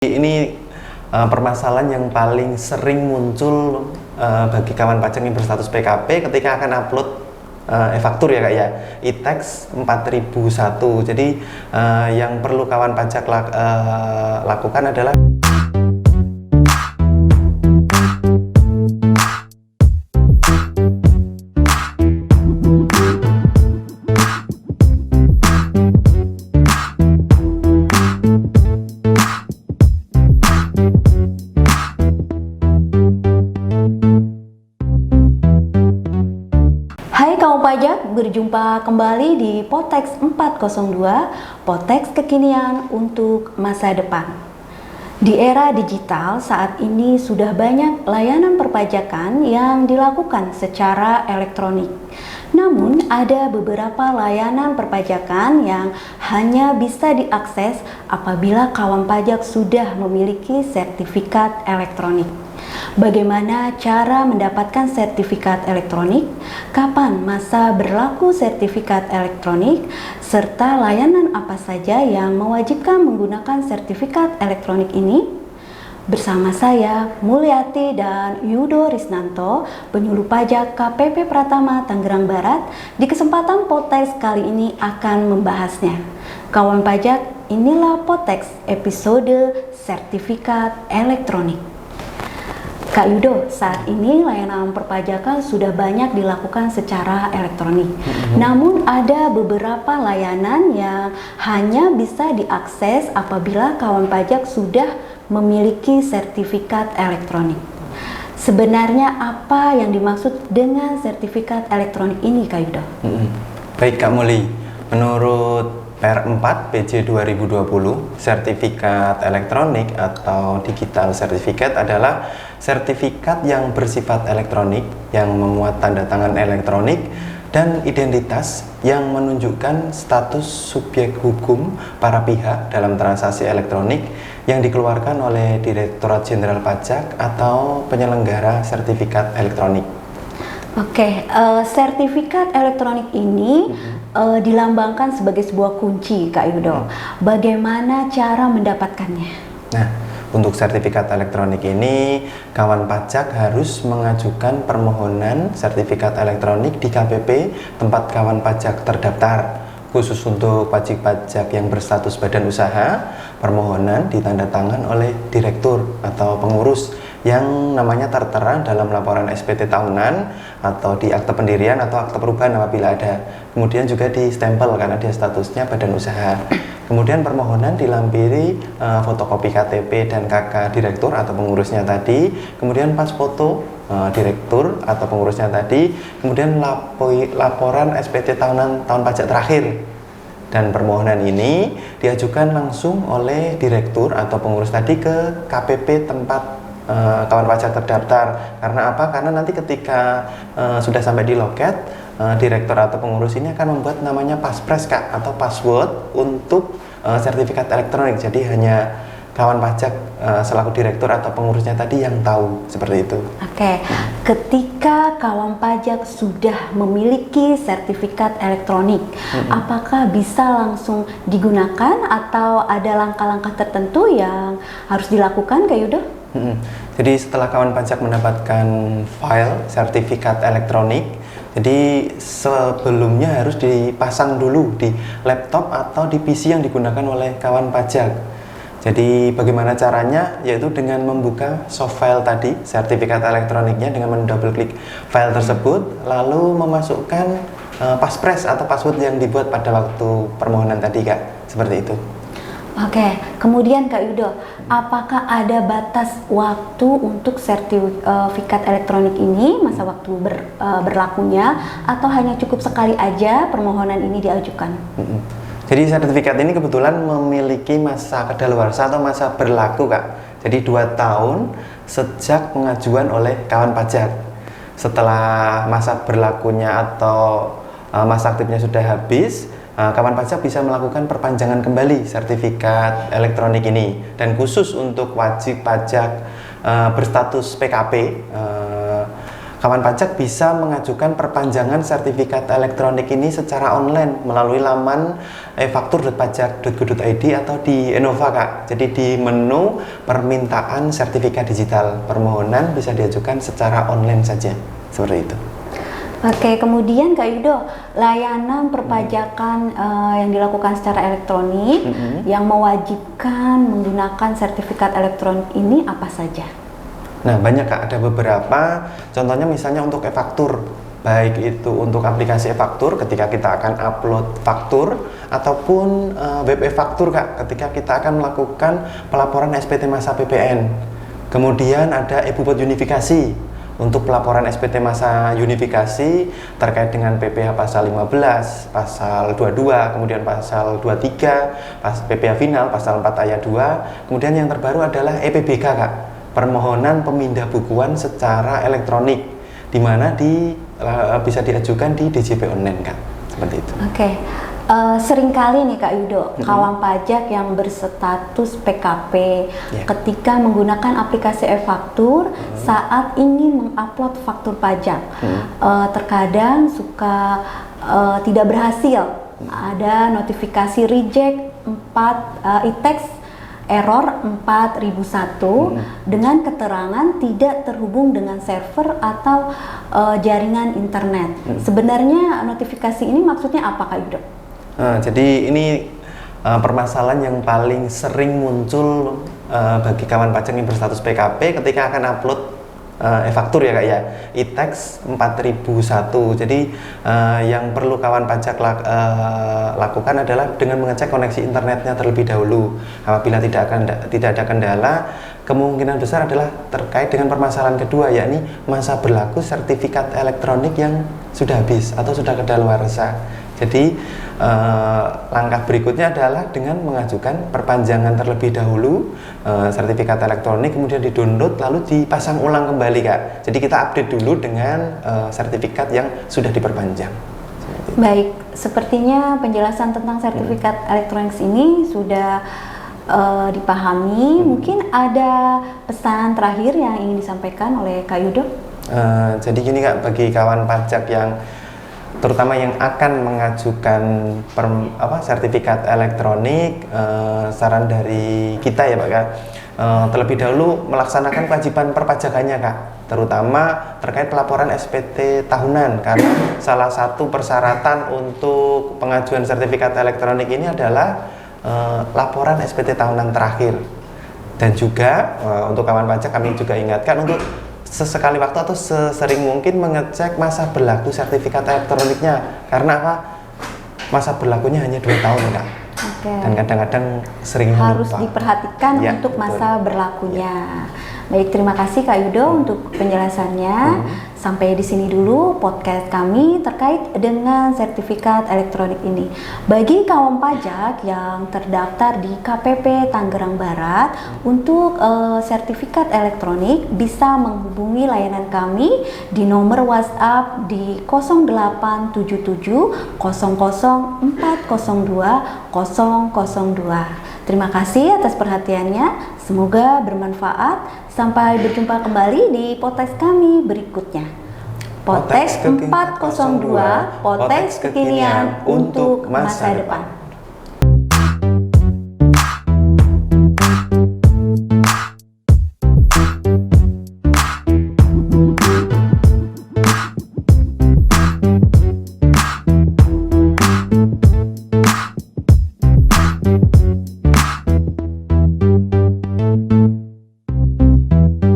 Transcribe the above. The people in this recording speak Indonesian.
Ini permasalahan yang paling sering muncul bagi kawan pajak yang berstatus PKP ketika akan upload e-faktur ya Kak ya, e-tax 4001. Jadi yang perlu kawan pajak lakukan adalah Hai kaum pajak, berjumpa kembali di Potex 402, Potex kekinian untuk masa depan. Di era digital saat ini sudah banyak layanan perpajakan yang dilakukan secara elektronik. Namun ada beberapa layanan perpajakan yang hanya bisa diakses apabila kawan pajak sudah memiliki sertifikat elektronik. Bagaimana cara mendapatkan sertifikat elektronik, kapan masa berlaku sertifikat elektronik, serta layanan apa saja yang mewajibkan menggunakan sertifikat elektronik ini? Bersama saya, Mulyati dan Yudo Risnanto, penyuluh pajak KPP Pratama Tangerang Barat, di kesempatan Potex kali ini akan membahasnya. Kawan pajak, inilah Potex episode sertifikat elektronik. Kak Yudo, saat ini layanan perpajakan sudah banyak dilakukan secara elektronik. Namun ada beberapa layanan yang hanya bisa diakses apabila kawan pajak sudah memiliki sertifikat elektronik. Sebenarnya apa yang dimaksud dengan sertifikat elektronik ini, Kak Yudo? Baik Kak Muli, menurut PR4 PJ 2020, sertifikat elektronik atau digital certificate adalah sertifikat yang bersifat elektronik yang memuat tanda tangan elektronik dan identitas yang menunjukkan status subjek hukum para pihak dalam transaksi elektronik yang dikeluarkan oleh Direktorat Jenderal Pajak atau penyelenggara sertifikat elektronik. Oke, sertifikat elektronik ini dilambangkan sebagai sebuah kunci, Kak Yudo. Bagaimana cara mendapatkannya? Nah, untuk sertifikat elektronik ini, kawan pajak harus mengajukan permohonan sertifikat elektronik di KPP tempat kawan pajak terdaftar. Khusus untuk wajib pajak yang berstatus badan usaha, permohonan ditandatangan oleh direktur atau pengurus yang namanya tertera dalam laporan SPT tahunan atau di akte pendirian atau akte perubahan apabila ada. Kemudian juga di stempel karena dia statusnya badan usaha. Kemudian permohonan dilampiri fotokopi KTP dan KK direktur atau pengurusnya tadi, kemudian pas foto direktur atau pengurusnya tadi, kemudian laporan SPT tahunan tahun pajak terakhir. Dan permohonan ini diajukan langsung oleh direktur atau pengurus tadi ke KPP tempat kawan pajak terdaftar. Karena apa? Karena nanti ketika sudah sampai di loket, direktur atau pengurus ini akan membuat namanya paspres Kak, atau password untuk sertifikat elektronik. Jadi hanya kawan pajak selaku direktur atau pengurusnya tadi yang tahu, seperti itu. Oke, ketika kawan pajak sudah memiliki sertifikat elektronik, apakah bisa langsung digunakan atau ada langkah-langkah tertentu yang harus dilakukan, Kak Yudo? Jadi setelah kawan pajak mendapatkan file sertifikat elektronik, jadi sebelumnya harus dipasang dulu di laptop atau di PC yang digunakan oleh kawan pajak. Jadi bagaimana caranya? Yaitu dengan membuka soft file tadi, sertifikat elektroniknya, dengan mendouble klik file tersebut, lalu memasukkan paspres atau password yang dibuat pada waktu permohonan tadi Kak, seperti itu. Oke, kemudian Kak Yudo, apakah ada batas waktu untuk sertifikat elektronik ini, masa waktu berlakunya, atau hanya cukup sekali aja permohonan ini diajukan? Jadi sertifikat ini kebetulan memiliki masa kadaluarsa atau masa berlaku Kak. Jadi 2 tahun sejak pengajuan oleh kawan pajak. Setelah masa berlakunya atau masa aktifnya sudah habis, kawan pajak bisa melakukan perpanjangan kembali sertifikat elektronik ini. Dan khusus untuk wajib pajak berstatus PKP, kawan pajak bisa mengajukan perpanjangan sertifikat elektronik ini secara online melalui laman e-faktur.pajak.go.id atau di Enova, Kak. Jadi di menu permintaan sertifikat digital, permohonan bisa diajukan secara online saja, seperti itu. Oke, kemudian Kak Yudo, layanan perpajakan yang dilakukan secara elektronik yang mewajibkan menggunakan sertifikat elektronik ini apa saja? Nah, banyak, Kak, ada beberapa, contohnya misalnya untuk e-faktur, baik itu untuk aplikasi e-faktur ketika kita akan upload faktur, ataupun web e-faktur, Kak, ketika kita akan melakukan pelaporan SPT masa PPN. Kemudian ada e-buput unifikasi untuk pelaporan SPT masa unifikasi terkait dengan PPh pasal 15, pasal 22, kemudian pasal 23, PPh final pasal 4 ayat 2. Kemudian yang terbaru adalah EPBK, Kak, permohonan pemindah bukuan secara elektronik, di mana bisa diajukan di DJP online, Kak, seperti itu. Oke. Seringkali nih Kak Yudo, kawan pajak yang berstatus PKP ketika menggunakan aplikasi e-faktur saat ingin mengupload faktur pajak, terkadang suka tidak berhasil. Ada notifikasi reject 4 e-tax error 4001 dengan keterangan tidak terhubung dengan server atau jaringan internet. Sebenarnya notifikasi ini maksudnya apa, Kak Yudo? Jadi ini permasalahan yang paling sering muncul bagi kawan pajak yang berstatus PKP ketika akan upload e-faktur, ya, Kak, ya, e-tax 4001. Jadi yang perlu kawan pajak lakukan adalah dengan mengecek koneksi internetnya terlebih dahulu. Apabila tidak ada kendala, kemungkinan besar adalah terkait dengan permasalahan kedua, yakni masa berlaku sertifikat elektronik yang sudah habis atau sudah kadaluarsa. Jadi langkah berikutnya adalah dengan mengajukan perpanjangan terlebih dahulu sertifikat elektronik, kemudian di-download lalu dipasang ulang kembali, Kak. Jadi kita update dulu dengan sertifikat yang sudah diperpanjang. Baik, sepertinya penjelasan tentang sertifikat elektronik ini sudah dipahami. Mungkin ada pesan terakhir yang ingin disampaikan oleh Kak Yudo? Jadi gini, Kak, bagi kawan pajak yang terutama yang akan mengajukan sertifikat elektronik, saran dari kita, ya, Pak, Kak, terlebih dahulu melaksanakan kewajiban perpajakannya, Kak, terutama terkait pelaporan SPT tahunan, karena salah satu persyaratan untuk pengajuan sertifikat elektronik ini adalah laporan SPT tahunan terakhir. Dan juga untuk kawan pajak kami juga ingatkan untuk sesekali waktu atau sesering mungkin mengecek masa berlaku sertifikat elektroniknya, karena apa? Masa berlakunya hanya 2 tahun, Kak. Dan kadang-kadang sering harus lupa. diperhatikan Ya, untuk betul. masa berlakunya. Baik, terima kasih Kak Yudo untuk penjelasannya. Sampai di sini dulu podcast kami terkait dengan sertifikat elektronik ini. Bagi kawan pajak yang terdaftar di KPP Tangerang Barat untuk sertifikat elektronik bisa menghubungi layanan kami di nomor WhatsApp di 0877 00 402 002. Terima kasih atas perhatiannya. Semoga bermanfaat. Sampai berjumpa kembali di podcast kami berikutnya. Podcast 402, podcast kekinian untuk masa depan.